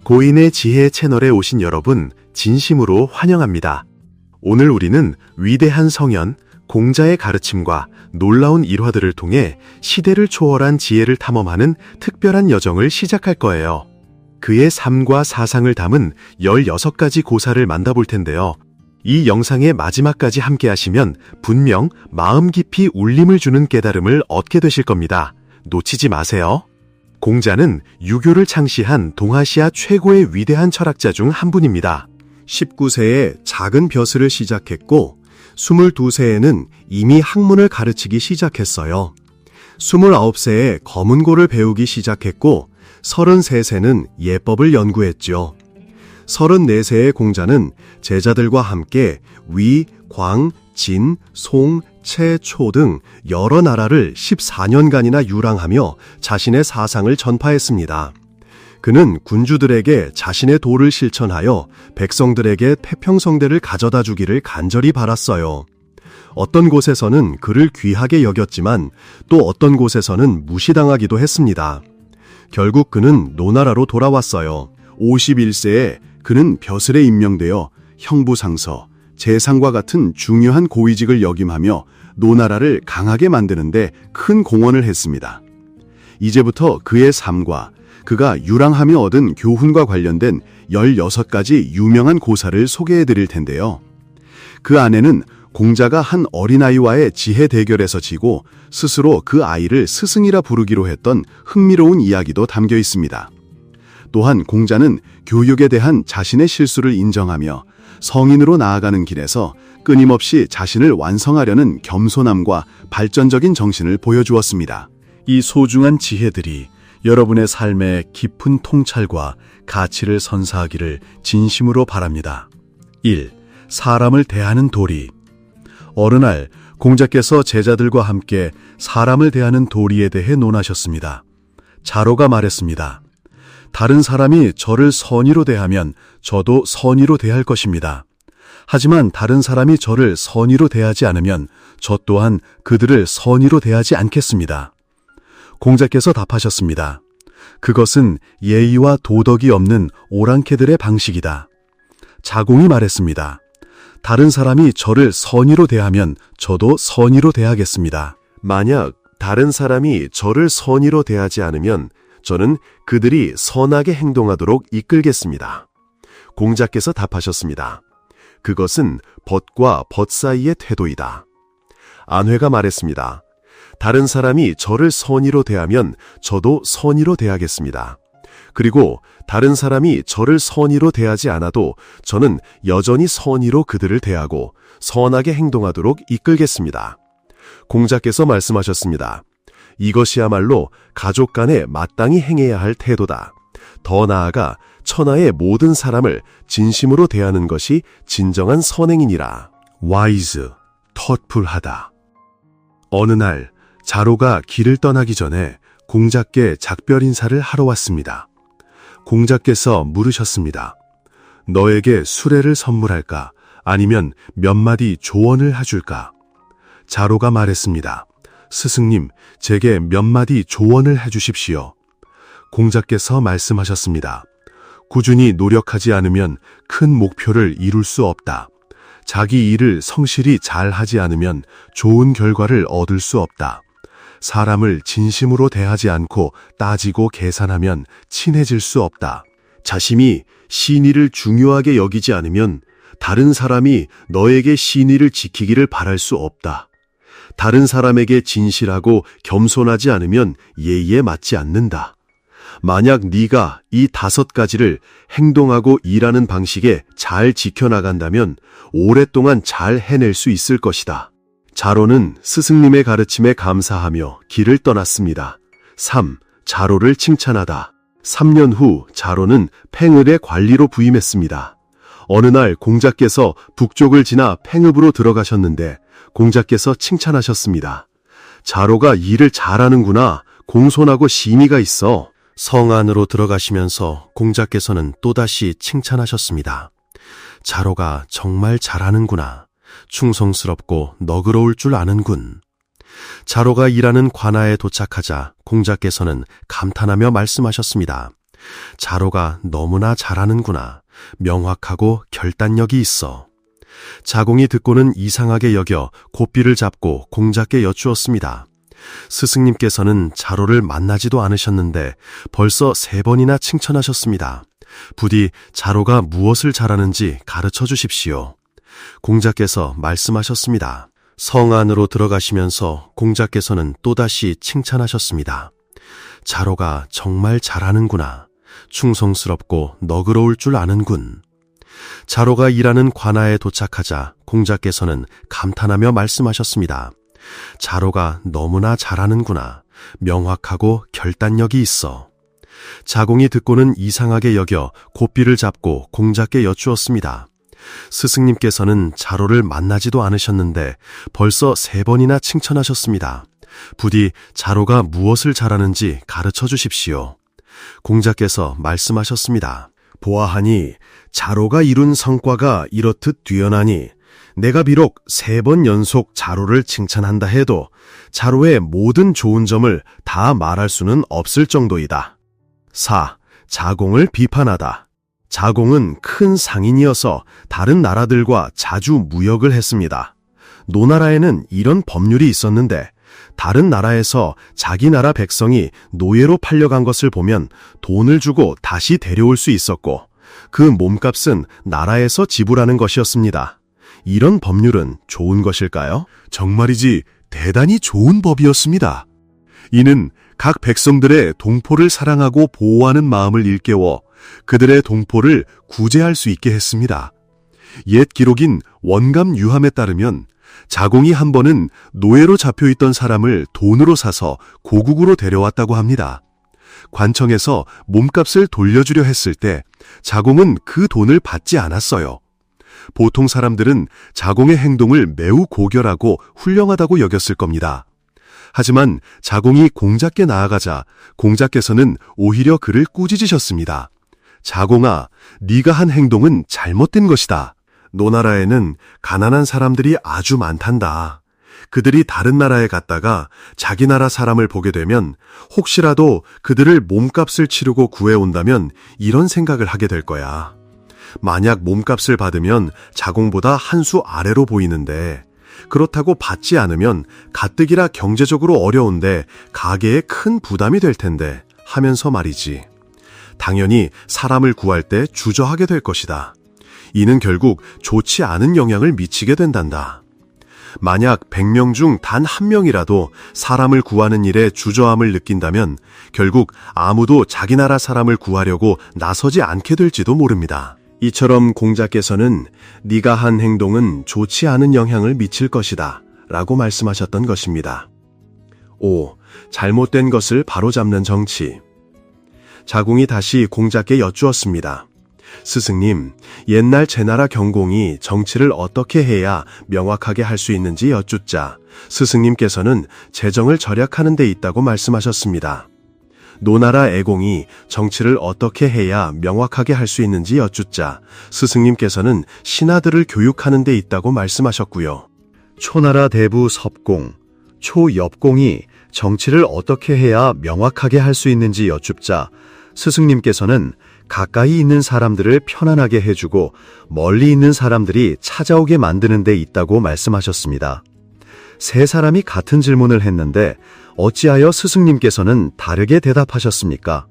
고인의 지혜 채널에 오신 여러분, 진심으로 환영합니다. 오늘 우리는 위대한 성현, 공자의 가르침과 놀라운 일화들을 통해 시대를 초월한 지혜를 탐험하는 특별한 여정을 시작할 거예요. 그의 삶과 사상을 담은 16가지 고사를 만나볼 텐데요. 이 영상의 마지막까지 함께 하시면 분명 마음 깊이 울림을 주는 깨달음을 얻게 되실 겁니다. 놓치지 마세요. 공자는 유교를 창시한 동아시아 최고의 위대한 철학자 중 한 분입니다. 19세에 작은 벼슬을 시작했고 22세에는 이미 학문을 가르치기 시작했어요. 29세에 검은고를 배우기 시작했고 33세는 예법을 연구했죠. 34세의 공자는 제자들과 함께 위, 광, 진, 송, 채, 초 등 여러 나라를 14년간이나 유랑하며 자신의 사상을 전파했습니다. 그는 군주들에게 자신의 도를 실천하여 백성들에게 태평성대를 가져다 주기를 간절히 바랐어요. 어떤 곳에서는 그를 귀하게 여겼지만 또 어떤 곳에서는 무시당하기도 했습니다. 결국 그는 노나라로 돌아왔어요. 51세에 그는 벼슬에 임명되어 형부상서, 재상과 같은 중요한 고위직을 역임하며 노나라를 강하게 만드는데 큰 공헌을 했습니다. 이제부터 그의 삶과 그가 유랑하며 얻은 교훈과 관련된 16가지 유명한 고사를 소개해드릴 텐데요. 그 안에는 공자가 한 어린아이와의 지혜 대결에서 지고 스스로 그 아이를 스승이라 부르기로 했던 흥미로운 이야기도 담겨 있습니다. 또한 공자는 교육에 대한 자신의 실수를 인정하며 성인으로 나아가는 길에서 끊임없이 자신을 완성하려는 겸손함과 발전적인 정신을 보여주었습니다. 이 소중한 지혜들이 여러분의 삶에 깊은 통찰과 가치를 선사하기를 진심으로 바랍니다. 1. 사람을 대하는 도리. 어느 날 공자께서 제자들과 함께 사람을 대하는 도리에 대해 논하셨습니다. 자로가 말했습니다. 다른 사람이 저를 선의로 대하면 저도 선의로 대할 것입니다. 하지만 다른 사람이 저를 선의로 대하지 않으면 저 또한 그들을 선의로 대하지 않겠습니다. 공자께서 답하셨습니다. 그것은 예의와 도덕이 없는 오랑캐들의 방식이다. 자공이 말했습니다. 다른 사람이 저를 선의로 대하면 저도 선의로 대하겠습니다. 만약 다른 사람이 저를 선의로 대하지 않으면 저는 그들이 선하게 행동하도록 이끌겠습니다. 공자께서 답하셨습니다. 그것은 벗과 벗 사이의 태도이다. 안회가 말했습니다. 다른 사람이 저를 선의로 대하면 저도 선의로 대하겠습니다. 그리고 다른 사람이 저를 선의로 대하지 않아도 저는 여전히 선의로 그들을 대하고 선하게 행동하도록 이끌겠습니다. 공자께서 말씀하셨습니다. 이것이야말로 가족 간에 마땅히 행해야 할 태도다. 더 나아가 천하의 모든 사람을 진심으로 대하는 것이 진정한 선행이니라. 와이즈, 텄풀하다. 어느 날 자로가 길을 떠나기 전에 공자께 작별 인사를 하러 왔습니다. 공자께서 물으셨습니다. 너에게 수레를 선물할까? 아니면 몇 마디 조언을 해줄까? 자로가 말했습니다. 스승님, 제게 몇 마디 조언을 해주십시오. 공자께서 말씀하셨습니다. 꾸준히 노력하지 않으면 큰 목표를 이룰 수 없다. 자기 일을 성실히 잘 하지 않으면 좋은 결과를 얻을 수 없다. 사람을 진심으로 대하지 않고 따지고 계산하면 친해질 수 없다. 자신이 신의를 중요하게 여기지 않으면 다른 사람이 너에게 신의를 지키기를 바랄 수 없다. 다른 사람에게 진실하고 겸손하지 않으면 예의에 맞지 않는다. 만약 네가 이 5가지를 행동하고 일하는 방식에 잘 지켜나간다면 오랫동안 잘 해낼 수 있을 것이다. 자로는 스승님의 가르침에 감사하며 길을 떠났습니다. 3. 자로를 칭찬하다. 3년 후 자로는 팽을의 관리로 부임했습니다. 어느 날 공자께서 북쪽을 지나 팽읍으로 들어가셨는데 공자께서 칭찬하셨습니다. 자로가 일을 잘하는구나. 공손하고 심의가 있어. 성 안으로 들어가시면서 공자께서는 또다시 칭찬하셨습니다. 자로가 정말 잘하는구나. 충성스럽고 너그러울 줄 아는군. 자로가 일하는 관아에 도착하자 공자께서는 감탄하며 말씀하셨습니다. 자로가 너무나 잘하는구나. 명확하고 결단력이 있어. 자공이 듣고는 이상하게 여겨 고삐를 잡고 공자께 여쭈었습니다. 스승님께서는 자로를 만나지도 않으셨는데 벌써 3번이나 칭찬하셨습니다. 부디 자로가 무엇을 잘하는지 가르쳐 주십시오. 공자께서 말씀하셨습니다. 성 안으로 들어가시면서 공자께서는 또다시 칭찬하셨습니다. 자로가 정말 잘하는구나. 충성스럽고 너그러울 줄 아는군. 자로가 일하는 관아에 도착하자 공자께서는 감탄하며 말씀하셨습니다. 자로가 너무나 잘하는구나. 명확하고 결단력이 있어. 자공이 듣고는 이상하게 여겨 고삐를 잡고 공자께 여쭈었습니다. 스승님께서는 자로를 만나지도 않으셨는데 벌써 3번이나 칭찬하셨습니다. 부디 자로가 무엇을 잘하는지 가르쳐 주십시오. 공자께서 말씀하셨습니다. 보아하니 자로가 이룬 성과가 이렇듯 뛰어나니 내가 비록 3번 연속 자로를 칭찬한다 해도 자로의 모든 좋은 점을 다 말할 수는 없을 정도이다. 4. 자공을 비판하다. 자공은 큰 상인이어서 다른 나라들과 자주 무역을 했습니다. 노나라에는 이런 법률이 있었는데 다른 나라에서 자기 나라 백성이 노예로 팔려간 것을 보면 돈을 주고 다시 데려올 수 있었고 그 몸값은 나라에서 지불하는 것이었습니다. 이런 법률은 좋은 것일까요? 정말이지 대단히 좋은 법이었습니다. 이는 각 백성들의 동포를 사랑하고 보호하는 마음을 일깨워 그들의 동포를 구제할 수 있게 했습니다. 옛 기록인 원감유함에 따르면 자공이 한 번은 노예로 잡혀있던 사람을 돈으로 사서 고국으로 데려왔다고 합니다. 관청에서 몸값을 돌려주려 했을 때 자공은 그 돈을 받지 않았어요. 보통 사람들은 자공의 행동을 매우 고결하고 훌륭하다고 여겼을 겁니다. 하지만 자공이 공자께 나아가자 공자께서는 오히려 그를 꾸짖으셨습니다. 자공아, 네가 한 행동은 잘못된 것이다. 노나라에는 가난한 사람들이 아주 많단다. 그들이 다른 나라에 갔다가 자기 나라 사람을 보게 되면 혹시라도 그들을 몸값을 치르고 구해온다면 이런 생각을 하게 될 거야. 만약 몸값을 받으면 자공보다 한 수 아래로 보이는데 그렇다고 받지 않으면 가뜩이나 경제적으로 어려운데 가게에 큰 부담이 될 텐데 하면서 말이지. 당연히 사람을 구할 때 주저하게 될 것이다. 이는 결국 좋지 않은 영향을 미치게 된단다. 만약 100명 중 단 1명이라도 사람을 구하는 일에 주저함을 느낀다면 결국 아무도 자기 나라 사람을 구하려고 나서지 않게 될지도 모릅니다. 이처럼 공자께서는 네가 한 행동은 좋지 않은 영향을 미칠 것이다 라고 말씀하셨던 것입니다. 5. 잘못된 것을 바로잡는 정치. 자공이 다시 공자께 여쭈었습니다. 스승님, 옛날 제나라 경공이 정치를 어떻게 해야 명확하게 할 수 있는지 여쭙자 스승님께서는 재정을 절약하는 데 있다고 말씀하셨습니다. 노나라 애공이 정치를 어떻게 해야 명확하게 할 수 있는지 여쭙자 스승님께서는 신하들을 교육하는 데 있다고 말씀하셨고요. 초나라 대부 섭공, 초엽공이 정치를 어떻게 해야 명확하게 할 수 있는지 여쭙자 스승님께서는 가까이 있는 사람들을 편안하게 해주고 멀리 있는 사람들이 찾아오게 만드는 데 있다고 말씀하셨습니다. 세 사람이 같은 질문을 했는데 어찌하여 스승님께서는 다르게 대답하셨습니까?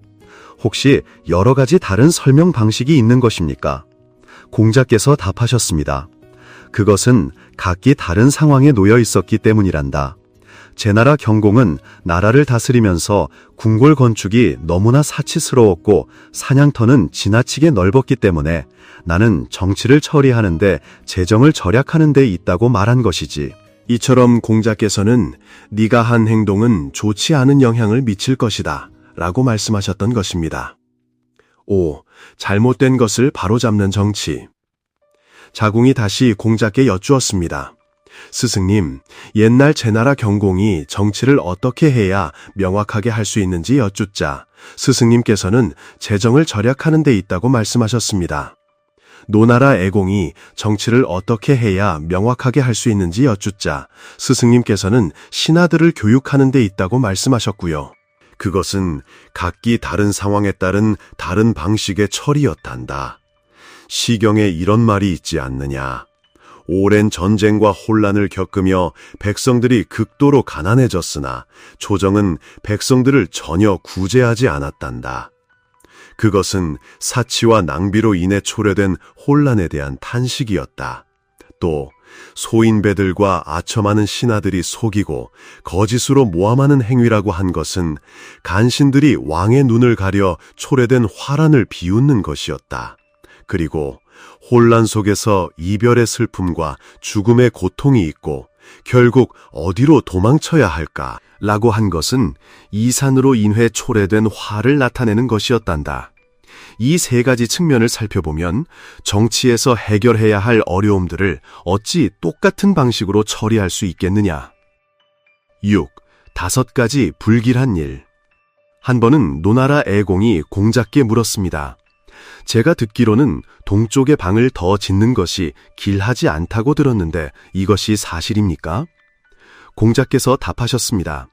혹시 여러 가지 다른 설명 방식이 있는 것입니까? 공자께서 답하셨습니다. 그것은 각기 다른 상황에 놓여 있었기 때문이란다. 제나라 경공은 나라를 다스리면서 궁궐 건축이 너무나 사치스러웠고 사냥터는 지나치게 넓었기 때문에 나는 정치를 처리하는데 재정을 절약하는 데 있다고 말한 것이지. 이처럼 공자께서는 네가 한 행동은 좋지 않은 영향을 미칠 것이다 라고 말씀하셨던 것입니다. 5. 잘못된 것을 바로잡는 정치. 자공이 다시 공자께 여쭈었습니다. 스승님, 옛날 제나라 경공이 정치를 어떻게 해야 명확하게 할 수 있는지 여쭙자 스승님께서는 재정을 절약하는 데 있다고 말씀하셨습니다. 노나라 애공이 정치를 어떻게 해야 명확하게 할 수 있는지 여쭙자 스승님께서는 신하들을 교육하는 데 있다고 말씀하셨고요. 그것은 각기 다른 상황에 따른 다른 방식의 처리였단다. 시경에 이런 말이 있지 않느냐. 오랜 전쟁과 혼란을 겪으며 백성들이 극도로 가난해졌으나 조정은 백성들을 전혀 구제하지 않았단다. 그것은 사치와 낭비로 인해 초래된 혼란에 대한 탄식이었다. 또 소인배들과 아첨하는 신하들이 속이고 거짓으로 모함하는 행위라고 한 것은 간신들이 왕의 눈을 가려 초래된 화란을 비웃는 것이었다. 그리고 혼란 속에서 이별의 슬픔과 죽음의 고통이 있고 결국 어디로 도망쳐야 할까라고 한 것은 이산으로 인해 초래된 화를 나타내는 것이었단다. 이 세 가지 측면을 살펴보면 정치에서 해결해야 할 어려움들을 어찌 똑같은 방식으로 처리할 수 있겠느냐. 6. 5가지 불길한 일. 한 번은 노나라 애공이 공자께 물었습니다. 제가 듣기로는 동쪽의 방을 더 짓는 것이 길하지 않다고 들었는데 이것이 사실입니까? 공자께서 답하셨습니다.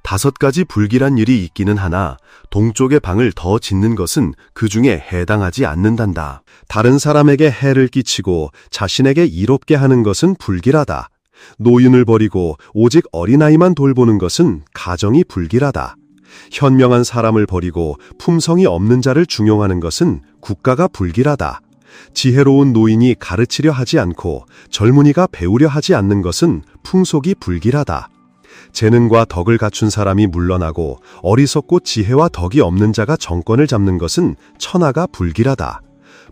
5가지 불길한 일이 있기는 하나 동쪽의 방을 더 짓는 것은 그 중에 해당하지 않는단다. 다른 사람에게 해를 끼치고 자신에게 이롭게 하는 것은 불길하다. 노인을 버리고 오직 어린아이만 돌보는 것은 가정이 불길하다. 현명한 사람을 버리고 품성이 없는 자를 중용하는 것은 국가가 불길하다. 지혜로운 노인이 가르치려 하지 않고 젊은이가 배우려 하지 않는 것은 풍속이 불길하다. 재능과 덕을 갖춘 사람이 물러나고 어리석고 지혜와 덕이 없는 자가 정권을 잡는 것은 천하가 불길하다.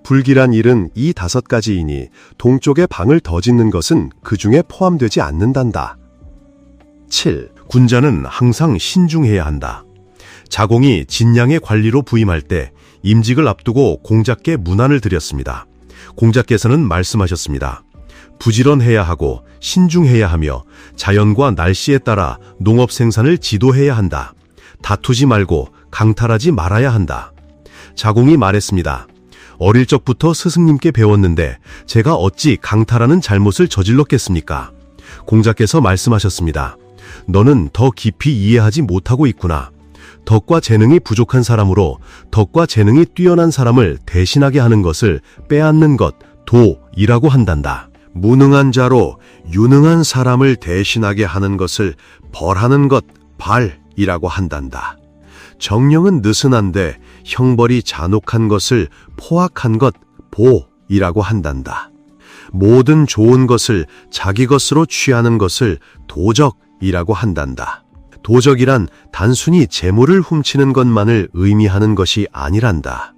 불길한 일은 이 5가지이니 동쪽에 방을 더 짓는 것은 그 중에 포함되지 않는단다. 7. 군자는 항상 신중해야 한다. 자공이 진양의 관리로 부임할 때 임직을 앞두고 공자께 문안을 드렸습니다. 공자께서는 말씀하셨습니다. 부지런해야 하고 신중해야 하며 자연과 날씨에 따라 농업 생산을 지도해야 한다. 다투지 말고 강탈하지 말아야 한다. 자공이 말했습니다. 어릴 적부터 스승님께 배웠는데 제가 어찌 강탈하는 잘못을 저질렀겠습니까? 공자께서 말씀하셨습니다. 너는 더 깊이 이해하지 못하고 있구나. 덕과 재능이 부족한 사람으로 덕과 재능이 뛰어난 사람을 대신하게 하는 것을 빼앗는 것, 도이라고 한단다. 무능한 자로 유능한 사람을 대신하게 하는 것을 벌하는 것, 발이라고 한단다. 정령은 느슨한데 형벌이 잔혹한 것을 포악한 것, 보이라고 한단다. 모든 좋은 것을 자기 것으로 취하는 것을 도적이라고 한단다. 도적이란 단순히 재물을 훔치는 것만을 의미하는 것이 아니란다.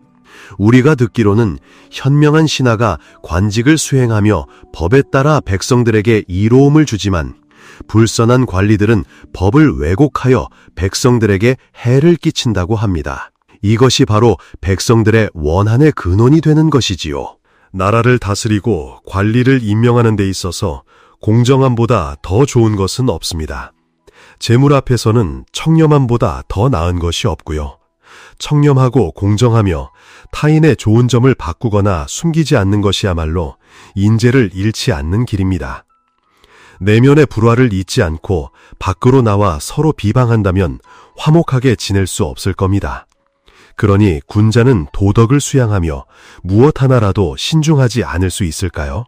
우리가 듣기로는 현명한 신하가 관직을 수행하며 법에 따라 백성들에게 이로움을 주지만 불선한 관리들은 법을 왜곡하여 백성들에게 해를 끼친다고 합니다. 이것이 바로 백성들의 원한의 근원이 되는 것이지요. 나라를 다스리고 관리를 임명하는 데 있어서 공정함보다 더 좋은 것은 없습니다. 재물 앞에서는 청렴함보다 더 나은 것이 없고요. 청렴하고 공정하며 타인의 좋은 점을 바꾸거나 숨기지 않는 것이야말로 인재를 잃지 않는 길입니다. 내면의 불화를 잊지 않고 밖으로 나와 서로 비방한다면 화목하게 지낼 수 없을 겁니다. 그러니 군자는 도덕을 수양하며 무엇 하나라도 신중하지 않을 수 있을까요?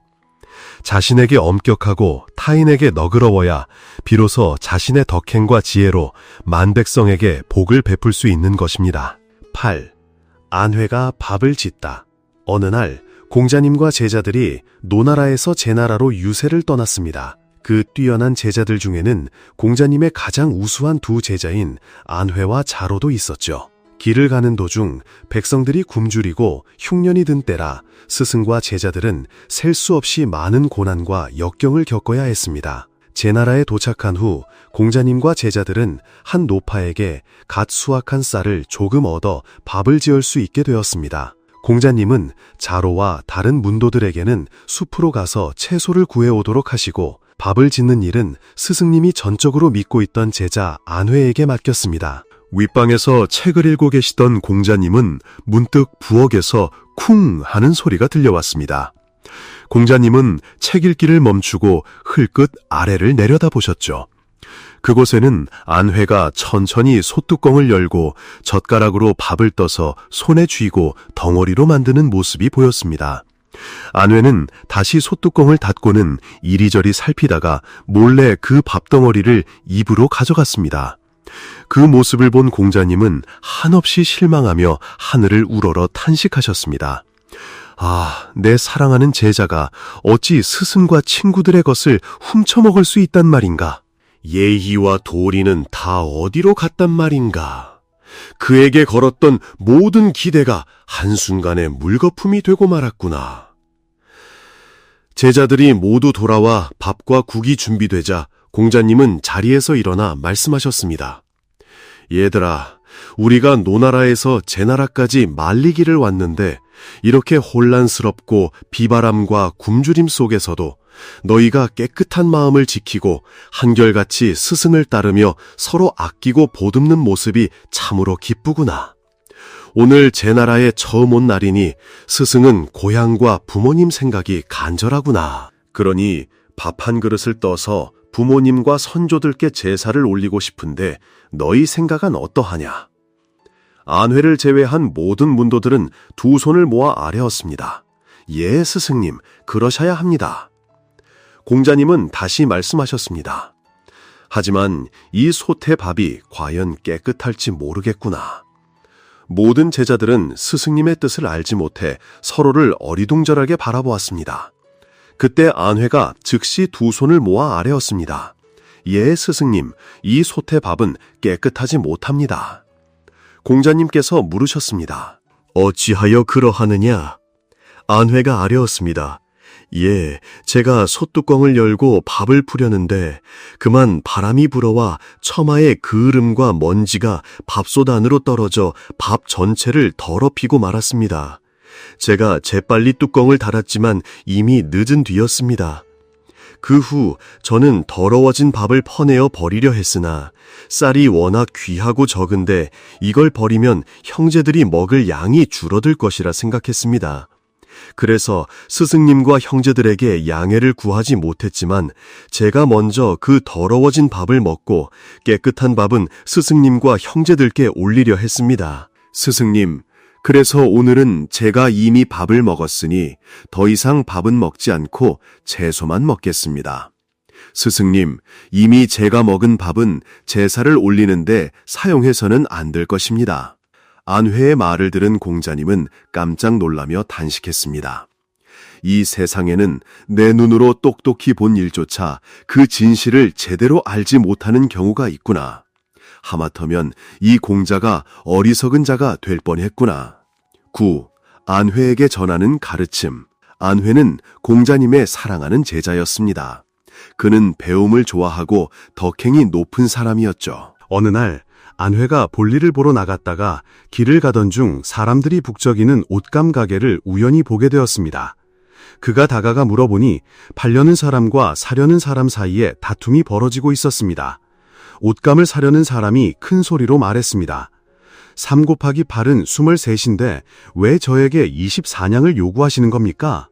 자신에게 엄격하고 타인에게 너그러워야 비로소 자신의 덕행과 지혜로 만백성에게 복을 베풀 수 있는 것입니다. 8. 안회가 밥을 짓다. 어느 날 공자님과 제자들이 노나라에서 제나라로 유세를 떠났습니다. 그 뛰어난 제자들 중에는 공자님의 가장 우수한 두 제자인 안회와 자로도 있었죠. 길을 가는 도중 백성들이 굶주리고 흉년이 든 때라 스승과 제자들은 셀 수 없이 많은 고난과 역경을 겪어야 했습니다. 제나라에 도착한 후 공자님과 제자들은 한 노파에게 갓 수확한 쌀을 조금 얻어 밥을 지을 수 있게 되었습니다. 공자님은 자로와 다른 문도들에게는 숲으로 가서 채소를 구해오도록 하시고 밥을 짓는 일은 스승님이 전적으로 믿고 있던 제자 안회에게 맡겼습니다. 윗방에서 책을 읽고 계시던 공자님은 문득 부엌에서 쿵 하는 소리가 들려왔습니다. 공자님은 책 읽기를 멈추고 흘끗 아래를 내려다보셨죠. 그곳에는 안회가 천천히 솥뚜껑을 열고 젓가락으로 밥을 떠서 손에 쥐고 덩어리로 만드는 모습이 보였습니다. 안회는 다시 솥뚜껑을 닫고는 이리저리 살피다가 몰래 그 밥덩어리를 입으로 가져갔습니다. 그 모습을 본 공자님은 한없이 실망하며 하늘을 우러러 탄식하셨습니다. 아, 내 사랑하는 제자가 어찌 스승과 친구들의 것을 훔쳐먹을 수 있단 말인가? 예의와 도리는 다 어디로 갔단 말인가? 그에게 걸었던 모든 기대가 한순간에 물거품이 되고 말았구나. 제자들이 모두 돌아와 밥과 국이 준비되자 공자님은 자리에서 일어나 말씀하셨습니다. 얘들아, 우리가 노나라에서 제나라까지 말리기를 왔는데 이렇게 혼란스럽고 비바람과 굶주림 속에서도 너희가 깨끗한 마음을 지키고 한결같이 스승을 따르며 서로 아끼고 보듬는 모습이 참으로 기쁘구나. 오늘 제나라에 처음 온 날이니 스승은 고향과 부모님 생각이 간절하구나. 그러니 밥 한 그릇을 떠서 부모님과 선조들께 제사를 올리고 싶은데 너희 생각은 어떠하냐? 안회를 제외한 모든 문도들은 두 손을 모아 아뢰었습니다. 예, 스승님, 그러셔야 합니다. 공자님은 다시 말씀하셨습니다. 하지만 이 솥의 밥이 과연 깨끗할지 모르겠구나. 모든 제자들은 스승님의 뜻을 알지 못해 서로를 어리둥절하게 바라보았습니다. 그때 안회가 즉시 두 손을 모아 아뢰었습니다. 예, 스승님, 이 솥의 밥은 깨끗하지 못합니다. 공자님께서 물으셨습니다. 어찌하여 그러하느냐? 안회가 아뢰었습니다. 예, 제가 솥뚜껑을 열고 밥을 푸려는데 그만 바람이 불어와 처마의 그을음과 먼지가 밥솥 안으로 떨어져 밥 전체를 더럽히고 말았습니다. 제가 재빨리 뚜껑을 닫았지만 이미 늦은 뒤였습니다. 그 후 저는 더러워진 밥을 퍼내어 버리려 했으나 쌀이 워낙 귀하고 적은데 이걸 버리면 형제들이 먹을 양이 줄어들 것이라 생각했습니다. 그래서 스승님과 형제들에게 양해를 구하지 못했지만 제가 먼저 그 더러워진 밥을 먹고 깨끗한 밥은 스승님과 형제들께 올리려 했습니다. 스승님, 그래서 오늘은 제가 이미 밥을 먹었으니 더 이상 밥은 먹지 않고 채소만 먹겠습니다. 스승님, 이미 제가 먹은 밥은 제사를 올리는데 사용해서는 안 될 것입니다. 안회의 말을 들은 공자님은 깜짝 놀라며 탄식했습니다. 이 세상에는 내 눈으로 똑똑히 본 일조차 그 진실을 제대로 알지 못하는 경우가 있구나. 하마터면 이 공자가 어리석은 자가 될 뻔했구나. 9. 안회에게 전하는 가르침. 안회는 공자님의 사랑하는 제자였습니다. 그는 배움을 좋아하고 덕행이 높은 사람이었죠. 어느 날 안회가 볼일을 보러 나갔다가 길을 가던 중 사람들이 북적이는 옷감 가게를 우연히 보게 되었습니다. 그가 다가가 물어보니 팔려는 사람과 사려는 사람 사이에 다툼이 벌어지고 있었습니다. 옷감을 사려는 사람이 큰 소리로 말했습니다. 3 곱하기 8은 23인데 왜 저에게 24냥을 요구하시는 겁니까?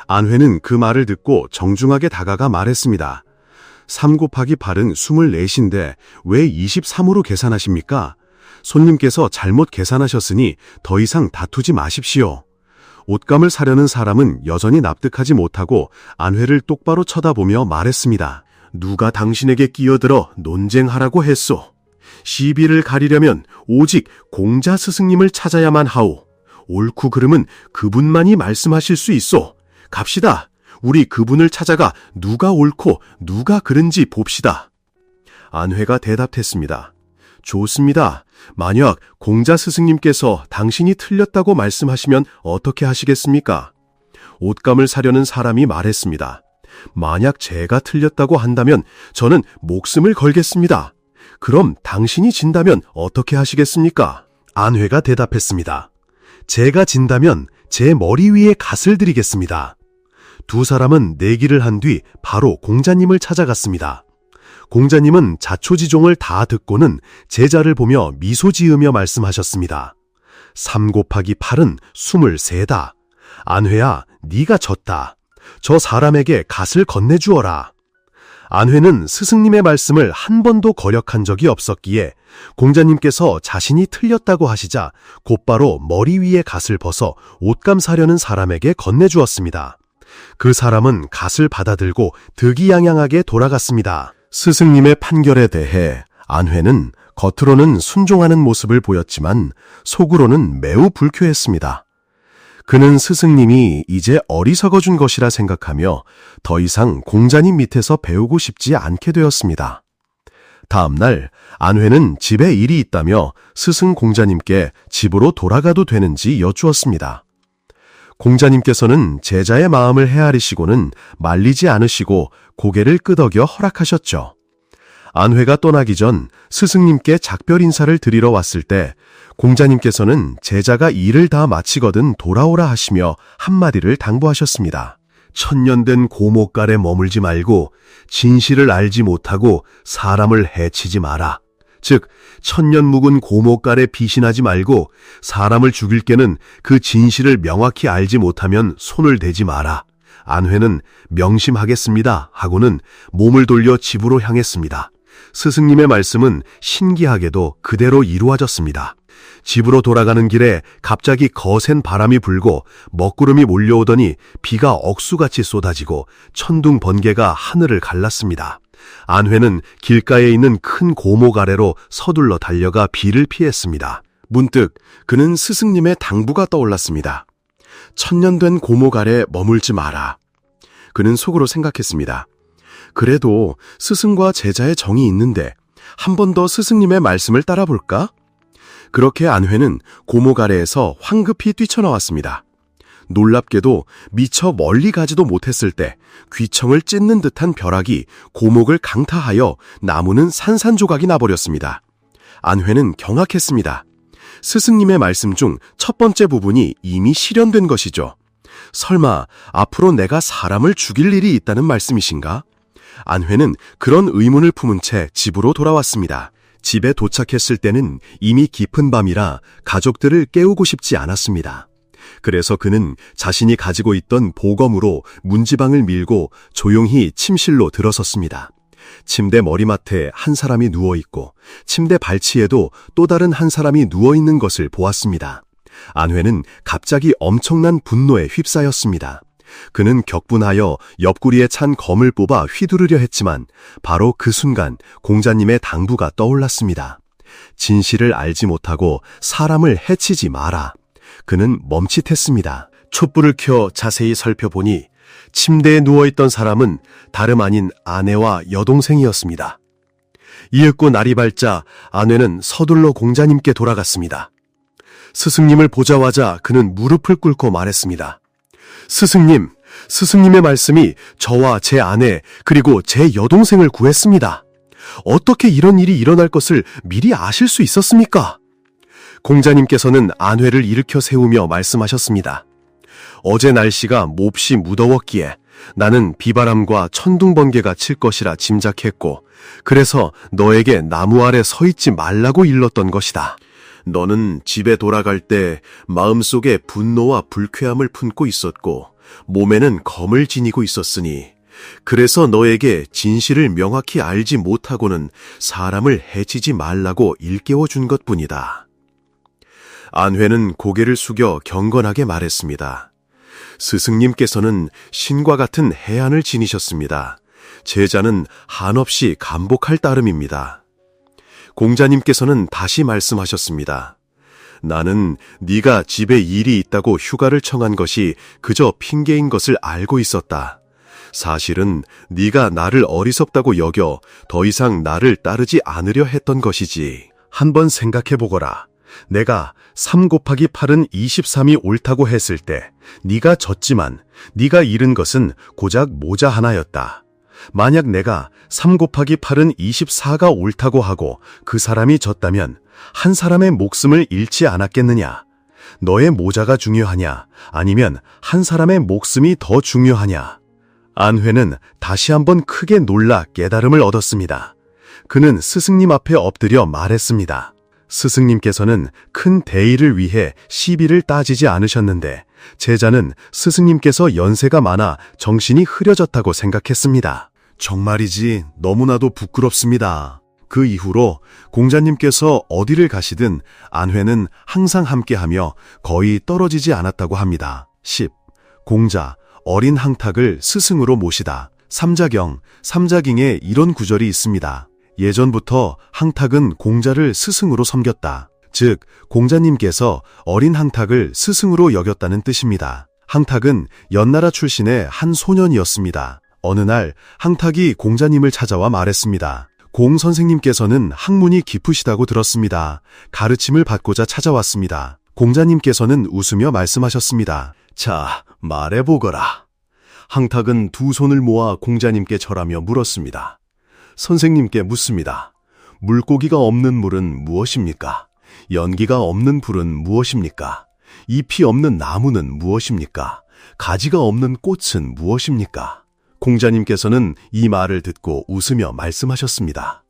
안회는 그 말을 듣고 정중하게 다가가 말했습니다. 3 곱하기 8은 24인데 왜 23으로 계산하십니까? 손님께서 잘못 계산하셨으니 더 이상 다투지 마십시오. 옷감을 사려는 사람은 여전히 납득하지 못하고 안회를 똑바로 쳐다보며 말했습니다. 누가 당신에게 끼어들어 논쟁하라고 했소? 시비를 가리려면 오직 공자 스승님을 찾아야만 하오. 옳고 그름은 그분만이 말씀하실 수 있소. 갑시다. 우리 그분을 찾아가 누가 옳고 누가 그른지 봅시다. 안회가 대답했습니다. 좋습니다. 만약 공자 스승님께서 당신이 틀렸다고 말씀하시면 어떻게 하시겠습니까? 옷감을 사려는 사람이 말했습니다. 만약 제가 틀렸다고 한다면 저는 목숨을 걸겠습니다. 그럼 당신이 진다면 어떻게 하시겠습니까? 안회가 대답했습니다. 제가 진다면 제 머리 위에 갓을 드리겠습니다. 두 사람은 내기를 한 뒤 바로 공자님을 찾아갔습니다. 공자님은 자초지종을 다 듣고는 제자를 보며 미소 지으며 말씀하셨습니다. 3 곱하기 8은 23다. 안회야, 네가 졌다. 저 사람에게 갓을 건네주어라. 안회는 스승님의 말씀을 한 번도 거역한 적이 없었기에 공자님께서 자신이 틀렸다고 하시자 곧바로 머리 위에 갓을 벗어 옷감 사려는 사람에게 건네주었습니다. 그 사람은 갓을 받아들고 득이양양하게 돌아갔습니다. 스승님의 판결에 대해 안회는 겉으로는 순종하는 모습을 보였지만 속으로는 매우 불쾌했습니다. 그는 스승님이 이제 어리석어준 것이라 생각하며 더 이상 공자님 밑에서 배우고 싶지 않게 되었습니다. 다음 날 안회는 집에 일이 있다며 스승 공자님께 집으로 돌아가도 되는지 여쭈었습니다. 공자님께서는 제자의 마음을 헤아리시고는 말리지 않으시고 고개를 끄덕여 허락하셨죠. 안회가 떠나기 전 스승님께 작별 인사를 드리러 왔을 때 공자님께서는 제자가 일을 다 마치거든 돌아오라 하시며 한마디를 당부하셨습니다. 천년된 고목갈에 머물지 말고 진실을 알지 못하고 사람을 해치지 마라. 즉 천년 묵은 고목갈에 비신하지 말고 사람을 죽일 게는 그 진실을 명확히 알지 못하면 손을 대지 마라. 안회는 명심하겠습니다 하고는 몸을 돌려 집으로 향했습니다. 스승님의 말씀은 신기하게도 그대로 이루어졌습니다. 집으로 돌아가는 길에 갑자기 거센 바람이 불고 먹구름이 몰려오더니 비가 억수같이 쏟아지고 천둥 번개가 하늘을 갈랐습니다. 안회는 길가에 있는 큰 고목 아래로 서둘러 달려가 비를 피했습니다. 문득 그는 스승님의 당부가 떠올랐습니다. 천년된 고목 아래 머물지 마라. 그는 속으로 생각했습니다. 그래도 스승과 제자의 정이 있는데 한 번 더 스승님의 말씀을 따라볼까? 그렇게 안회는 고목 아래에서 황급히 뛰쳐나왔습니다. 놀랍게도 미처 멀리 가지도 못했을 때 귀청을 찢는 듯한 벼락이 고목을 강타하여 나무는 산산조각이 나버렸습니다. 안회는 경악했습니다. 스승님의 말씀 중 첫 번째 부분이 이미 실현된 것이죠. 설마 앞으로 내가 사람을 죽일 일이 있다는 말씀이신가? 안회는 그런 의문을 품은 채 집으로 돌아왔습니다. 집에 도착했을 때는 이미 깊은 밤이라 가족들을 깨우고 싶지 않았습니다. 그래서 그는 자신이 가지고 있던 보검으로 문지방을 밀고 조용히 침실로 들어섰습니다. 침대 머리맡에 한 사람이 누워있고 침대 발치에도 또 다른 한 사람이 누워있는 것을 보았습니다. 안회는 갑자기 엄청난 분노에 휩싸였습니다. 그는 격분하여 옆구리에 찬 검을 뽑아 휘두르려 했지만 바로 그 순간 공자님의 당부가 떠올랐습니다. 진실을 알지 못하고 사람을 해치지 마라. 그는 멈칫했습니다. 촛불을 켜 자세히 살펴보니 침대에 누워있던 사람은 다름 아닌 아내와 여동생이었습니다. 이윽고 날이 밝자 안회는 서둘러 공자님께 돌아갔습니다. 스승님을 보자마자 그는 무릎을 꿇고 말했습니다. 스승님, 스승님의 말씀이 저와 제 아내 그리고 제 여동생을 구했습니다. 어떻게 이런 일이 일어날 것을 미리 아실 수 있었습니까? 공자님께서는 안회를 일으켜 세우며 말씀하셨습니다. 어제 날씨가 몹시 무더웠기에 나는 비바람과 천둥 번개가 칠 것이라 짐작했고 그래서 너에게 나무 아래 서 있지 말라고 일렀던 것이다. 너는 집에 돌아갈 때 마음속에 분노와 불쾌함을 품고 있었고 몸에는 검을 지니고 있었으니 그래서 너에게 진실을 명확히 알지 못하고는 사람을 해치지 말라고 일깨워 준 것뿐이다. 안회는 고개를 숙여 경건하게 말했습니다. 스승님께서는 신과 같은 해안을 지니셨습니다. 제자는 한없이 감복할 따름입니다. 공자님께서는 다시 말씀하셨습니다. 나는 네가 집에 일이 있다고 휴가를 청한 것이 그저 핑계인 것을 알고 있었다. 사실은 네가 나를 어리석다고 여겨 더 이상 나를 따르지 않으려 했던 것이지. 한번 생각해보거라. 내가 3 곱하기 8은 23이 옳다고 했을 때 네가 졌지만 네가 잃은 것은 고작 모자 하나였다. 만약 내가 3 곱하기 8은 24가 옳다고 하고 그 사람이 졌다면 한 사람의 목숨을 잃지 않았겠느냐? 너의 모자가 중요하냐? 아니면 한 사람의 목숨이 더 중요하냐? 안회는 다시 한번 크게 놀라 깨달음을 얻었습니다. 그는 스승님 앞에 엎드려 말했습니다. 스승님께서는 큰 대의를 위해 시비를 따지지 않으셨는데 제자는 스승님께서 연세가 많아 정신이 흐려졌다고 생각했습니다. 정말이지 너무나도 부끄럽습니다. 그 이후로 공자님께서 어디를 가시든 안회는 항상 함께하며 거의 떨어지지 않았다고 합니다. 10. 공자, 어린 항탁을 스승으로 모시다. 삼자경, 삼자경에 이런 구절이 있습니다. 예전부터 항탁은 공자를 스승으로 섬겼다. 즉, 공자님께서 어린 항탁을 스승으로 여겼다는 뜻입니다. 항탁은 연나라 출신의 한 소년이었습니다. 어느 날 항탁이 공자님을 찾아와 말했습니다. 공 선생님께서는 학문이 깊으시다고 들었습니다. 가르침을 받고자 찾아왔습니다. 공자님께서는 웃으며 말씀하셨습니다. 자, 말해보거라. 항탁은 두 손을 모아 공자님께 절하며 물었습니다. 선생님께 묻습니다. 물고기가 없는 물은 무엇입니까? 연기가 없는 불은 무엇입니까? 잎이 없는 나무는 무엇입니까? 가지가 없는 꽃은 무엇입니까? 공자님께서는 이 말을 듣고 웃으며 말씀하셨습니다.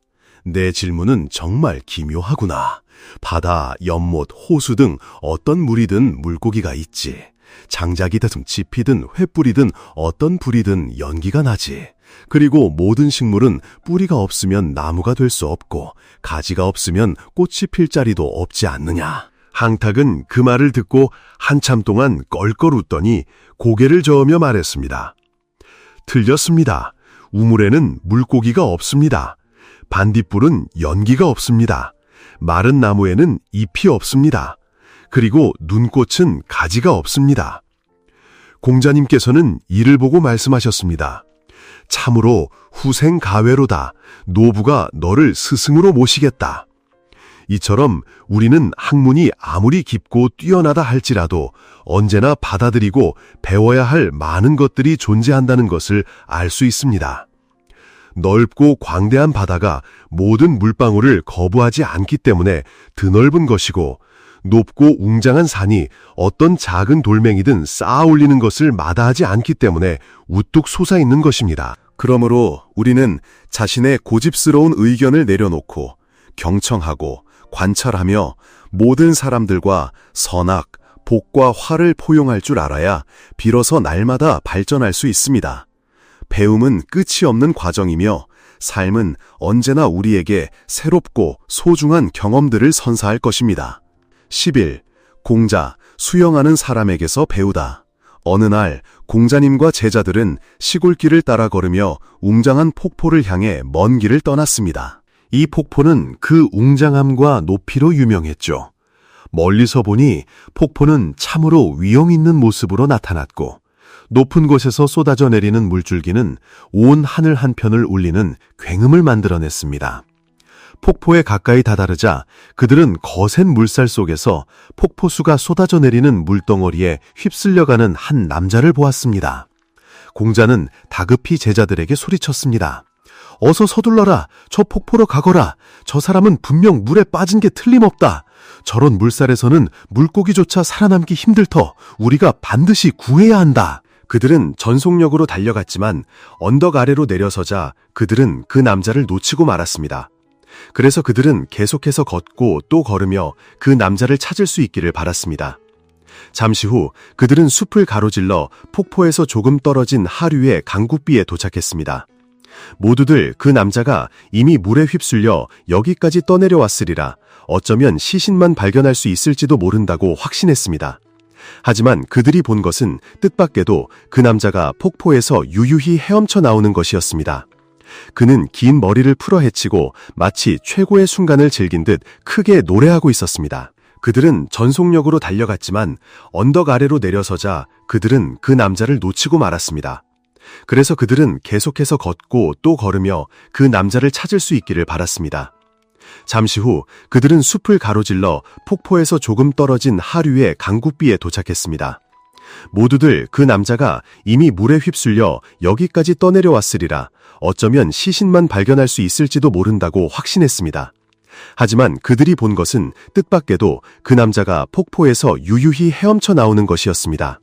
내 질문은 정말 기묘하구나. 바다, 연못, 호수 등 어떤 물이든 물고기가 있지. 장작이든 짚이든 횃불이든 어떤 불이든 연기가 나지. 그리고 모든 식물은 뿌리가 없으면 나무가 될 수 없고 가지가 없으면 꽃이 필 자리도 없지 않느냐. 항탁은 그 말을 듣고 한참 동안 껄껄 웃더니 고개를 저으며 말했습니다. 틀렸습니다. 우물에는 물고기가 없습니다. 반딧불은 연기가 없습니다. 마른 나무에는 잎이 없습니다. 그리고 눈꽃은 가지가 없습니다. 공자님께서는 이를 보고 말씀하셨습니다. 참으로 후생가외로다. 노부가 너를 스승으로 모시겠다. 이처럼 우리는 학문이 아무리 깊고 뛰어나다 할지라도 언제나 받아들이고 배워야 할 많은 것들이 존재한다는 것을 알 수 있습니다. 넓고 광대한 바다가 모든 물방울을 거부하지 않기 때문에 드넓은 것이고, 높고 웅장한 산이 어떤 작은 돌멩이든 쌓아 올리는 것을 마다하지 않기 때문에 우뚝 솟아있는 것입니다. 그러므로 우리는 자신의 고집스러운 의견을 내려놓고 경청하고 관찰하며 모든 사람들과 선악, 복과 화를 포용할 줄 알아야 비로소 날마다 발전할 수 있습니다. 배움은 끝이 없는 과정이며 삶은 언제나 우리에게 새롭고 소중한 경험들을 선사할 것입니다. 11. 공자, 수영하는 사람에게서 배우다. 어느 날 공자님과 제자들은 시골길을 따라 걸으며 웅장한 폭포를 향해 먼 길을 떠났습니다. 이 폭포는 그 웅장함과 높이로 유명했죠. 멀리서 보니 폭포는 참으로 위엄 있는 모습으로 나타났고, 높은 곳에서 쏟아져 내리는 물줄기는 온 하늘 한편을 울리는 굉음을 만들어냈습니다. 폭포에 가까이 다다르자 그들은 거센 물살 속에서 폭포수가 쏟아져 내리는 물덩어리에 휩쓸려가는 한 남자를 보았습니다. 공자는 다급히 제자들에게 소리쳤습니다. 어서 서둘러라. 저 폭포로 가거라. 저 사람은 분명 물에 빠진 게 틀림없다. 저런 물살에서는 물고기조차 살아남기 힘들터 우리가 반드시 구해야 한다. 그들은 전속력으로 달려갔지만 언덕 아래로 내려서자 그들은 그 남자를 놓치고 말았습니다. 그래서 그들은 계속해서 걷고 또 걸으며 그 남자를 찾을 수 있기를 바랐습니다. 잠시 후 그들은 숲을 가로질러 폭포에서 조금 떨어진 하류의 강국비에 도착했습니다. 모두들 그 남자가 이미 물에 휩쓸려 여기까지 떠내려왔으리라 어쩌면 시신만 발견할 수 있을지도 모른다고 확신했습니다. 하지만 그들이 본 것은 뜻밖에도 그 남자가 폭포에서 유유히 헤엄쳐 나오는 것이었습니다. 그는 긴 머리를 풀어헤치고 마치 최고의 순간을 즐긴 듯 크게 노래하고 있었습니다. 그들은 전속력으로 달려갔지만 언덕 아래로 내려서자 그들은 그 남자를 놓치고 말았습니다. 그래서 그들은 계속해서 걷고 또 걸으며 그 남자를 찾을 수 있기를 바랐습니다. 잠시 후 그들은 숲을 가로질러 폭포에서 조금 떨어진 하류의 강국비에 도착했습니다. 모두들 그 남자가 이미 물에 휩쓸려 여기까지 떠내려왔으리라 어쩌면 시신만 발견할 수 있을지도 모른다고 확신했습니다. 하지만 그들이 본 것은 뜻밖에도 그 남자가 폭포에서 유유히 헤엄쳐 나오는 것이었습니다.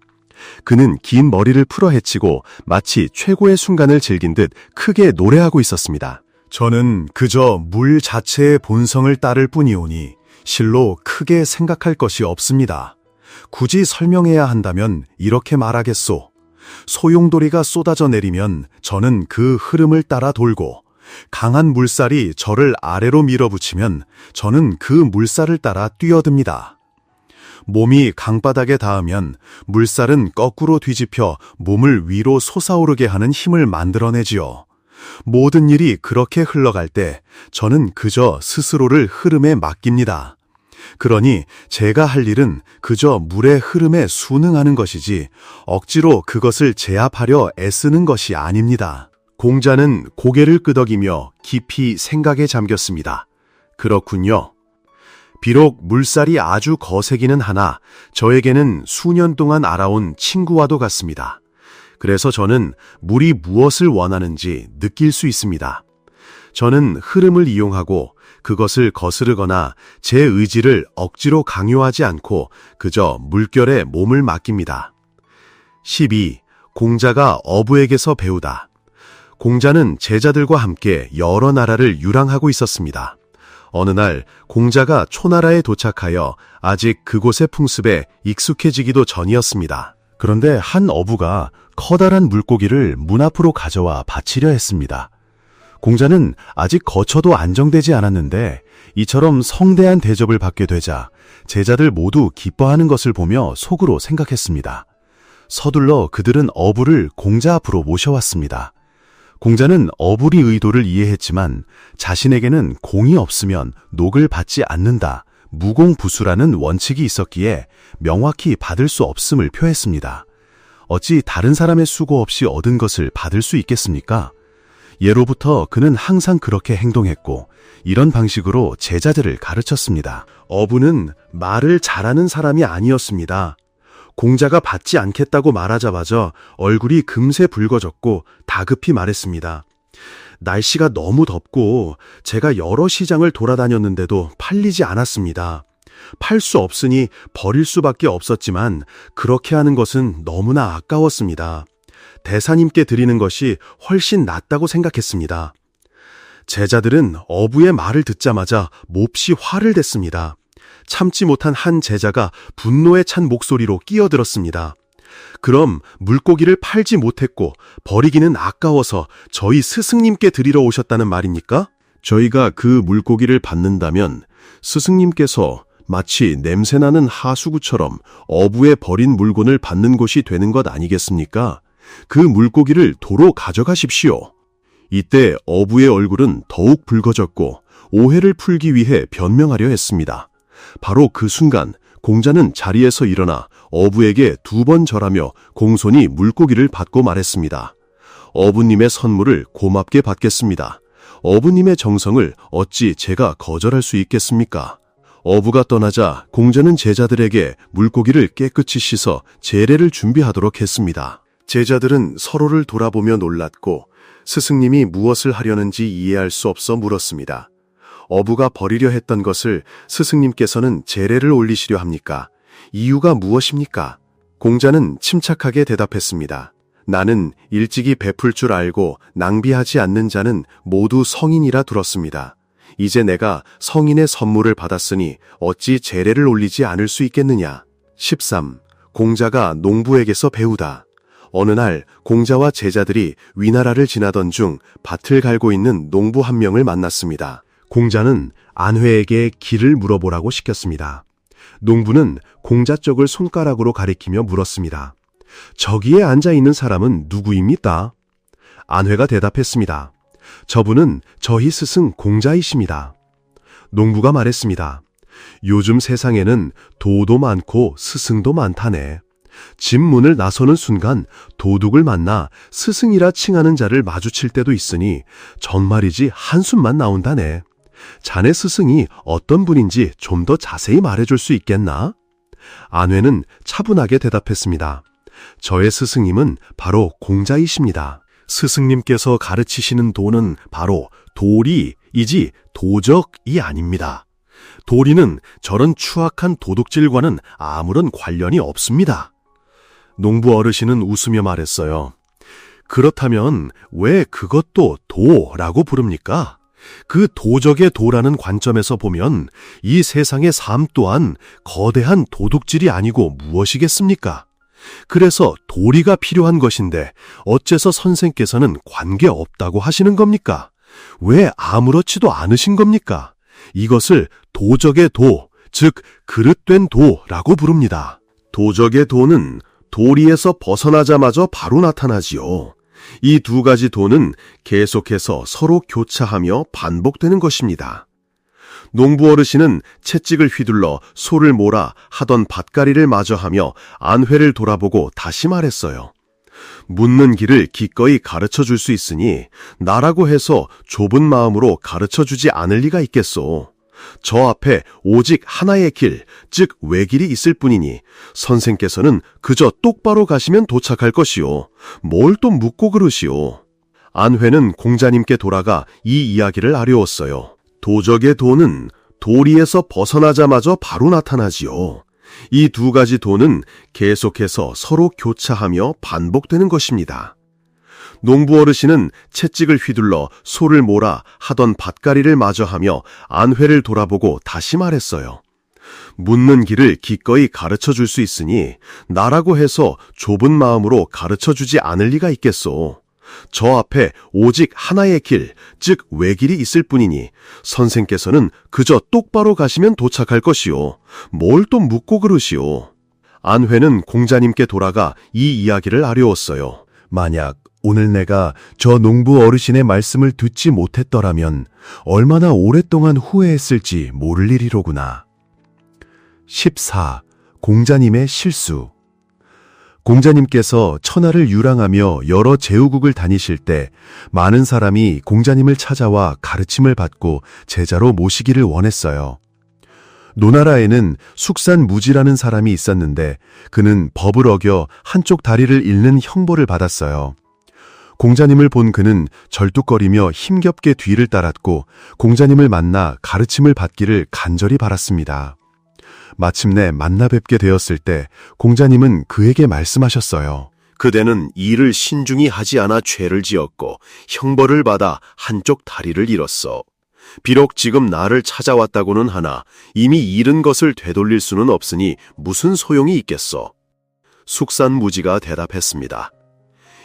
그는 긴 머리를 풀어헤치고 마치 최고의 순간을 즐긴 듯 크게 노래하고 있었습니다. 저는 그저 물 자체의 본성을 따를 뿐이오니 실로 크게 생각할 것이 없습니다. 굳이 설명해야 한다면 이렇게 말하겠소. 소용돌이가 쏟아져 내리면 저는 그 흐름을 따라 돌고, 강한 물살이 저를 아래로 밀어붙이면 저는 그 물살을 따라 뛰어듭니다. 몸이 강바닥에 닿으면 물살은 거꾸로 뒤집혀 몸을 위로 솟아오르게 하는 힘을 만들어내지요. 모든 일이 그렇게 흘러갈 때 저는 그저 스스로를 흐름에 맡깁니다. 그러니 제가 할 일은 그저 물의 흐름에 순응하는 것이지 억지로 그것을 제압하려 애쓰는 것이 아닙니다. 공자는 고개를 끄덕이며 깊이 생각에 잠겼습니다. 그렇군요. 비록 물살이 아주 거세기는 하나 저에게는 수년 동안 알아온 친구와도 같습니다. 그래서 저는 물이 무엇을 원하는지 느낄 수 있습니다. 저는 흐름을 이용하고 그것을 거스르거나 제 의지를 억지로 강요하지 않고 그저 물결에 몸을 맡깁니다. 12. 공자가 어부에게서 배우다. 공자는 제자들과 함께 여러 나라를 유랑하고 있었습니다. 어느 날 공자가 초나라에 도착하여 아직 그곳의 풍습에 익숙해지기도 전이었습니다. 그런데 한 어부가 커다란 물고기를 문 앞으로 가져와 바치려 했습니다. 공자는 아직 거처도 안정되지 않았는데 이처럼 성대한 대접을 받게 되자 제자들 모두 기뻐하는 것을 보며 속으로 생각했습니다. 서둘러 그들은 어부를 공자 앞으로 모셔왔습니다. 공자는 어부의 의도를 이해했지만 자신에게는 공이 없으면 녹을 받지 않는다, 무공부수라는 원칙이 있었기에 명확히 받을 수 없음을 표했습니다. 어찌 다른 사람의 수고 없이 얻은 것을 받을 수 있겠습니까? 예로부터 그는 항상 그렇게 행동했고 이런 방식으로 제자들을 가르쳤습니다. 어부는 말을 잘하는 사람이 아니었습니다. 공자가 받지 않겠다고 말하자마자 얼굴이 금세 붉어졌고 다급히 말했습니다. 날씨가 너무 덥고 제가 여러 시장을 돌아다녔는데도 팔리지 않았습니다. 팔 수 없으니 버릴 수밖에 없었지만 그렇게 하는 것은 너무나 아까웠습니다. 대사님께 드리는 것이 훨씬 낫다고 생각했습니다. 제자들은 어부의 말을 듣자마자 몹시 화를 댔습니다. 참지 못한 한 제자가 분노에 찬 목소리로 끼어들었습니다. 그럼 물고기를 팔지 못했고 버리기는 아까워서 저희 스승님께 드리러 오셨다는 말입니까? 저희가 그 물고기를 받는다면 스승님께서 마치 냄새나는 하수구처럼 어부의 버린 물건을 받는 곳이 되는 것 아니겠습니까? 그 물고기를 도로 가져가십시오. 이때 어부의 얼굴은 더욱 붉어졌고 오해를 풀기 위해 변명하려 했습니다. 바로 그 순간 공자는 자리에서 일어나 어부에게 2번 절하며 공손히 물고기를 받고 말했습니다. 어부님의 선물을 고맙게 받겠습니다. 어부님의 정성을 어찌 제가 거절할 수 있겠습니까? 어부가 떠나자 공자는 제자들에게 물고기를 깨끗이 씻어 제례를 준비하도록 했습니다. 제자들은 서로를 돌아보며 놀랐고 스승님이 무엇을 하려는지 이해할 수 없어 물었습니다. 어부가 버리려 했던 것을 스승님께서는 제례를 올리시려 합니까? 이유가 무엇입니까? 공자는 침착하게 대답했습니다. 나는 일찍이 베풀 줄 알고 낭비하지 않는 자는 모두 성인이라 들었습니다. 이제 내가 성인의 선물을 받았으니 어찌 제례를 올리지 않을 수 있겠느냐. 13. 공자가 농부에게서 배우다. 어느 날 공자와 제자들이 위나라를 지나던 중 밭을 갈고 있는 농부 한 명을 만났습니다. 공자는 안회에게 길을 물어보라고 시켰습니다. 농부는 공자 쪽을 손가락으로 가리키며 물었습니다. 저기에 앉아있는 사람은 누구입니까? 안회가 대답했습니다. 저분은 저희 스승 공자이십니다. 농부가 말했습니다. 요즘 세상에는 도도 많고 스승도 많다네. 집 문을 나서는 순간 도둑을 만나 스승이라 칭하는 자를 마주칠 때도 있으니 정말이지 한숨만 나온다네. 자네 스승이 어떤 분인지 좀 더 자세히 말해줄 수 있겠나? 안회는 차분하게 대답했습니다. 저의 스승님은 바로 공자이십니다. 스승님께서 가르치시는 도는 바로 도리이지 도적이 아닙니다. 도리는 저런 추악한 도둑질과는 아무런 관련이 없습니다. 농부 어르신은 웃으며 말했어요. 그렇다면 왜 그것도 도라고 부릅니까? 그 도적의 도라는 관점에서 보면 이 세상의 삶 또한 거대한 도둑질이 아니고 무엇이겠습니까? 그래서 도리가 필요한 것인데 어째서 선생께서는 관계없다고 하시는 겁니까? 왜 아무렇지도 않으신 겁니까? 이것을 도적의 도, 즉 그릇된 도라고 부릅니다. 도적의 도는 도리에서 벗어나자마자 바로 나타나지요. 이 두 가지 도는 계속해서 서로 교차하며 반복되는 것입니다. 농부 어르신은 채찍을 휘둘러 소를 몰아 하던 밭가리를 마저 하며 안회를 돌아보고 다시 말했어요. 묻는 길을 기꺼이 가르쳐 줄 수 있으니 나라고 해서 좁은 마음으로 가르쳐 주지 않을 리가 있겠소. 저 앞에 오직 하나의 길, 즉 외길이 있을 뿐이니 선생께서는 그저 똑바로 가시면 도착할 것이요. 뭘 또 묻고 그러시오. 안회는 공자님께 돌아가 이 이야기를 아뢰었어요. 도적의 도는 도리에서 벗어나자마자 바로 나타나지요. 이 두 가지 도는 계속해서 서로 교차하며 반복되는 것입니다. 농부 어르신은 채찍을 휘둘러 소를 몰아 하던 밭가리를 마저 하며 안회를 돌아보고 다시 말했어요. 묻는 길을 기꺼이 가르쳐 줄 수 있으니 나라고 해서 좁은 마음으로 가르쳐 주지 않을 리가 있겠소. 저 앞에 오직 하나의 길, 즉 외길이 있을 뿐이니 선생께서는 그저 똑바로 가시면 도착할 것이요. 뭘 또 묻고 그러시오. 안회는 공자님께 돌아가 이 이야기를 아뢰었어요. 만약 오늘 내가 저 농부 어르신의 말씀을 듣지 못했더라면 얼마나 오랫동안 후회했을지 모를 일이로구나. 14. 공자님의 실수. 공자님께서 천하를 유랑하며 여러 제후국을 다니실 때 많은 사람이 공자님을 찾아와 가르침을 받고 제자로 모시기를 원했어요. 노나라에는 숙산무지라는 사람이 있었는데 그는 법을 어겨 한쪽 다리를 잃는 형벌을 받았어요. 공자님을 본 그는 절뚝거리며 힘겹게 뒤를 따랐고 공자님을 만나 가르침을 받기를 간절히 바랐습니다. 마침내 만나 뵙게 되었을 때 공자님은 그에게 말씀하셨어요. 그대는 일을 신중히 하지 않아 죄를 지었고 형벌을 받아 한쪽 다리를 잃었어. 비록 지금 나를 찾아왔다고는 하나 이미 잃은 것을 되돌릴 수는 없으니 무슨 소용이 있겠어. 숙산무지가 대답했습니다.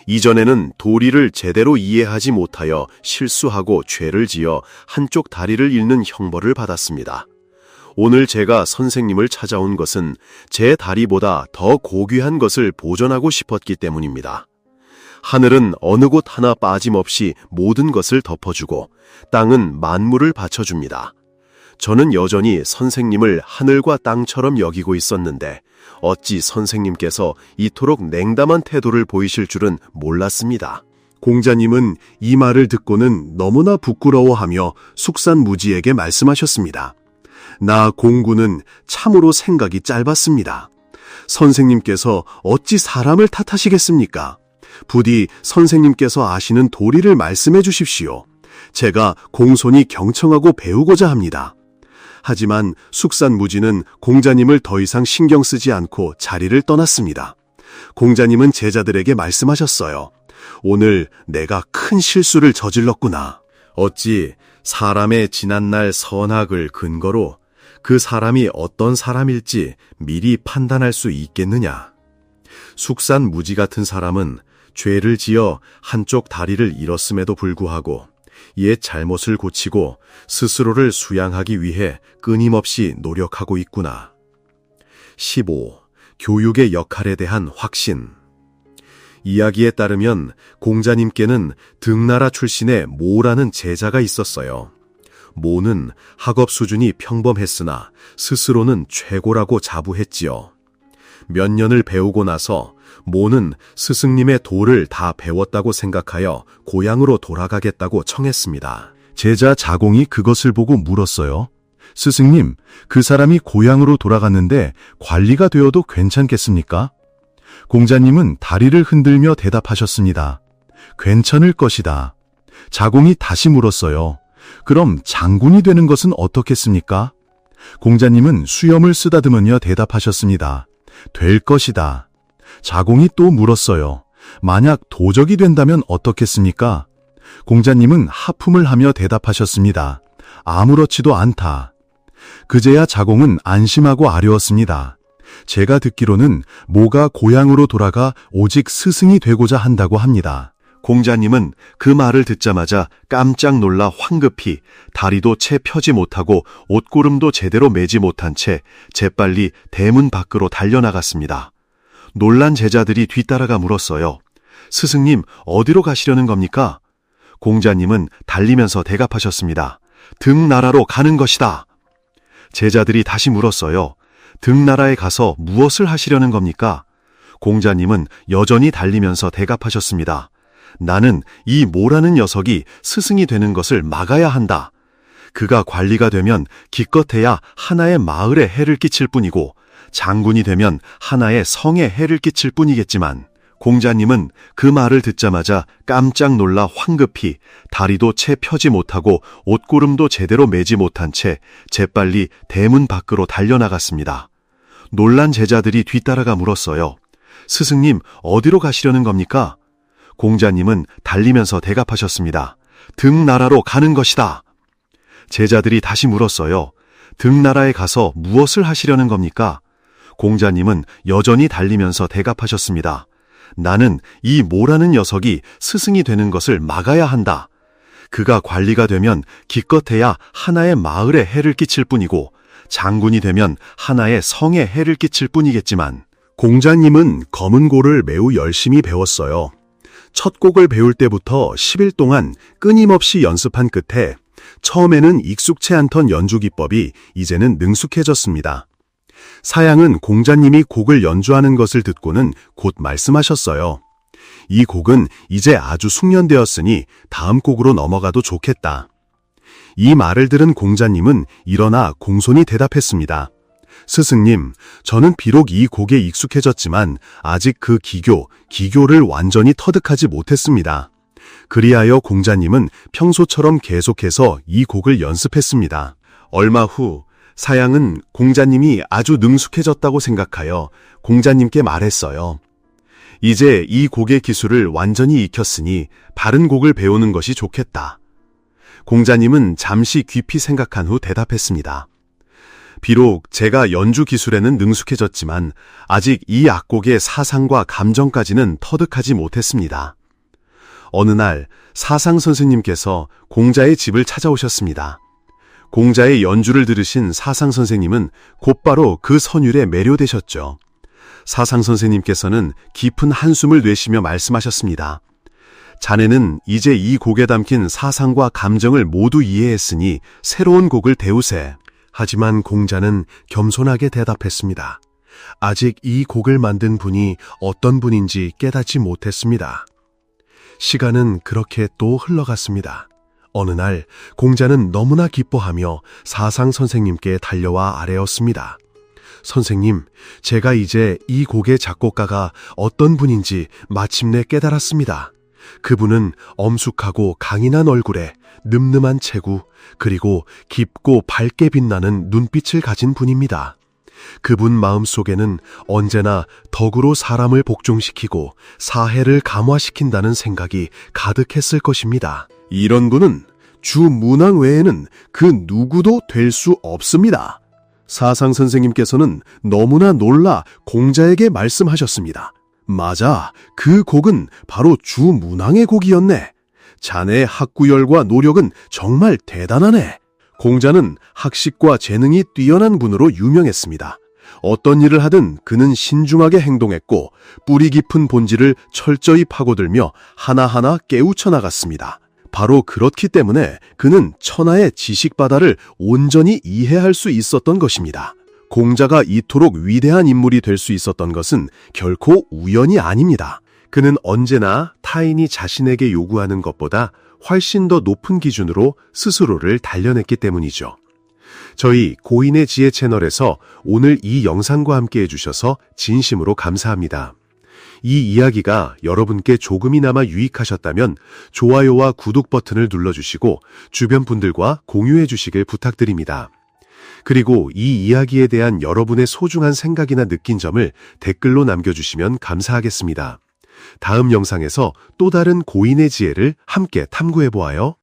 이전에는 도리를 제대로 이해하지 못하여 실수하고 죄를 지어 한쪽 다리를 잃는 형벌을 받았습니다. 오늘 제가 선생님을 찾아온 것은 제 다리보다 더 고귀한 것을 보존하고 싶었기 때문입니다. 하늘은 어느 곳 하나 빠짐없이 모든 것을 덮어주고 땅은 만물을 받쳐줍니다. 저는 여전히 선생님을 하늘과 땅처럼 여기고 있었는데 어찌 선생님께서 이토록 냉담한 태도를 보이실 줄은 몰랐습니다. 공자님은 이 말을 듣고는 너무나 부끄러워하며 숙산무지에게 말씀하셨습니다. 나 공구는 참으로 생각이 짧았습니다. 선생님께서 어찌 사람을 탓하시겠습니까? 부디 선생님께서 아시는 도리를 말씀해 주십시오. 제가 공손히 경청하고 배우고자 합니다. 하지만 숙산무지는 공자님을 더 이상 신경 쓰지 않고 자리를 떠났습니다. 공자님은 제자들에게 말씀하셨어요. 오늘 내가 큰 실수를 저질렀구나. 어찌 사람의 지난날 선악을 근거로 그 사람이 어떤 사람일지 미리 판단할 수 있겠느냐. 숙산무지 같은 사람은 죄를 지어 한쪽 다리를 잃었음에도 불구하고 옛 잘못을 고치고 스스로를 수양하기 위해 끊임없이 노력하고 있구나. 15. 교육의 역할에 대한 확신. 이야기에 따르면 공자님께는 등나라 출신의 모라는 제자가 있었어요. 모는 학업 수준이 평범했으나 스스로는 최고라고 자부했지요. 몇 년을 배우고 나서 모는 스승님의 도를 다 배웠다고 생각하여 고향으로 돌아가겠다고 청했습니다. 제자 자공이 그것을 보고 물었어요. 스승님, 그 사람이 고향으로 돌아갔는데 관리가 되어도 괜찮겠습니까? 공자님은 다리를 흔들며 대답하셨습니다. 괜찮을 것이다. 자공이 다시 물었어요. 그럼 장군이 되는 것은 어떻겠습니까? 공자님은 수염을 쓰다듬으며 대답하셨습니다. 될 것이다. 자공이 또 물었어요. 만약 도적이 된다면 어떻겠습니까? 공자님은 하품을 하며 대답하셨습니다. 아무렇지도 않다. 그제야 자공은 안심하고 아뢰었습니다. 제가 듣기로는 모가 고향으로 돌아가 오직 스승이 되고자 한다고 합니다. 공자님은 그 말을 듣자마자 깜짝 놀라 황급히 다리도 채 펴지 못하고 옷고름도 제대로 매지 못한 채 재빨리 대문 밖으로 달려나갔습니다. 놀란 제자들이 뒤따라가 물었어요. 스승님, 어디로 가시려는 겁니까? 공자님은 달리면서 대답하셨습니다. 등나라로 가는 것이다. 제자들이 다시 물었어요. 등나라에 가서 무엇을 하시려는 겁니까? 공자님은 여전히 달리면서 대답하셨습니다. 나는 이 모라는 녀석이 스승이 되는 것을 막아야 한다. 그가 관리가 되면 기껏해야 하나의 마을에 해를 끼칠 뿐이고 장군이 되면 하나의 성에 해를 끼칠 뿐이겠지만 공자님은 그 말을 듣자마자 깜짝 놀라 황급히 다리도 채 펴지 못하고 옷고름도 제대로 매지 못한 채 재빨리 대문 밖으로 달려나갔습니다. 놀란 제자들이 뒤따라가 물었어요. 스승님, 어디로 가시려는 겁니까? 공자님은 달리면서 대답하셨습니다. 등나라로 가는 것이다. 제자들이 다시 물었어요. 등나라에 가서 무엇을 하시려는 겁니까? 공자님은 여전히 달리면서 대답하셨습니다. 나는 이 모라는 녀석이 스승이 되는 것을 막아야 한다. 그가 관리가 되면 기껏해야 하나의 마을에 해를 끼칠 뿐이고 장군이 되면 하나의 성에 해를 끼칠 뿐이겠지만 공자님은 검은고를 매우 열심히 배웠어요. 첫 곡을 배울 때부터 10일 동안 끊임없이 연습한 끝에 처음에는 익숙치 않던 연주 기법이 이제는 능숙해졌습니다. 사양은 공자님이 곡을 연주하는 것을 듣고는 곧 말씀하셨어요. 이 곡은 이제 아주 숙련되었으니 다음 곡으로 넘어가도 좋겠다. 이 말을 들은 공자님은 일어나 공손히 대답했습니다. 스승님, 저는 비록 이 곡에 익숙해졌지만 아직 그 기교를 완전히 터득하지 못했습니다. 그리하여 공자님은 평소처럼 계속해서 이 곡을 연습했습니다. 얼마 후 사양은 공자님이 아주 능숙해졌다고 생각하여 공자님께 말했어요. 이제 이 곡의 기술을 완전히 익혔으니 바른 곡을 배우는 것이 좋겠다. 공자님은 잠시 깊이 생각한 후 대답했습니다. 비록 제가 연주 기술에는 능숙해졌지만 아직 이 악곡의 사상과 감정까지는 터득하지 못했습니다. 어느 날 사상 선생님께서 공자의 집을 찾아오셨습니다. 공자의 연주를 들으신 사상 선생님은 곧바로 그 선율에 매료되셨죠. 사상 선생님께서는 깊은 한숨을 내쉬며 말씀하셨습니다. 자네는 이제 이 곡에 담긴 사상과 감정을 모두 이해했으니 새로운 곡을 배우세. 하지만 공자는 겸손하게 대답했습니다. 아직 이 곡을 만든 분이 어떤 분인지 깨닫지 못했습니다. 시간은 그렇게 또 흘러갔습니다. 어느 날 공자는 너무나 기뻐하며 사상 선생님께 달려와 아뢰었습니다. 선생님, 제가 이제 이 곡의 작곡가가 어떤 분인지 마침내 깨달았습니다. 그분은 엄숙하고 강인한 얼굴에 늠름한 체구, 그리고 깊고 밝게 빛나는 눈빛을 가진 분입니다. 그분 마음속에는 언제나 덕으로 사람을 복종시키고 사해를 감화시킨다는 생각이 가득했을 것입니다. 이런 분은 주문왕 외에는 그 누구도 될 수 없습니다. 사상 선생님께서는 너무나 놀라 공자에게 말씀하셨습니다. 맞아, 그 곡은 바로 주문왕의 곡이었네. 자네의 학구열과 노력은 정말 대단하네. 공자는 학식과 재능이 뛰어난 분으로 유명했습니다. 어떤 일을 하든 그는 신중하게 행동했고 뿌리 깊은 본질을 철저히 파고들며 하나하나 깨우쳐 나갔습니다. 바로 그렇기 때문에 그는 천하의 지식바다를 온전히 이해할 수 있었던 것입니다. 공자가 이토록 위대한 인물이 될 수 있었던 것은 결코 우연이 아닙니다. 그는 언제나 타인이 자신에게 요구하는 것보다 훨씬 더 높은 기준으로 스스로를 단련했기 때문이죠. 저희 고인의 지혜 채널에서 오늘 이 영상과 함께 해주셔서 진심으로 감사합니다. 이 이야기가 여러분께 조금이나마 유익하셨다면 좋아요와 구독 버튼을 눌러주시고 주변 분들과 공유해 주시길 부탁드립니다. 그리고 이 이야기에 대한 여러분의 소중한 생각이나 느낀 점을 댓글로 남겨주시면 감사하겠습니다. 다음 영상에서 또 다른 고인의 지혜를 함께 탐구해보아요.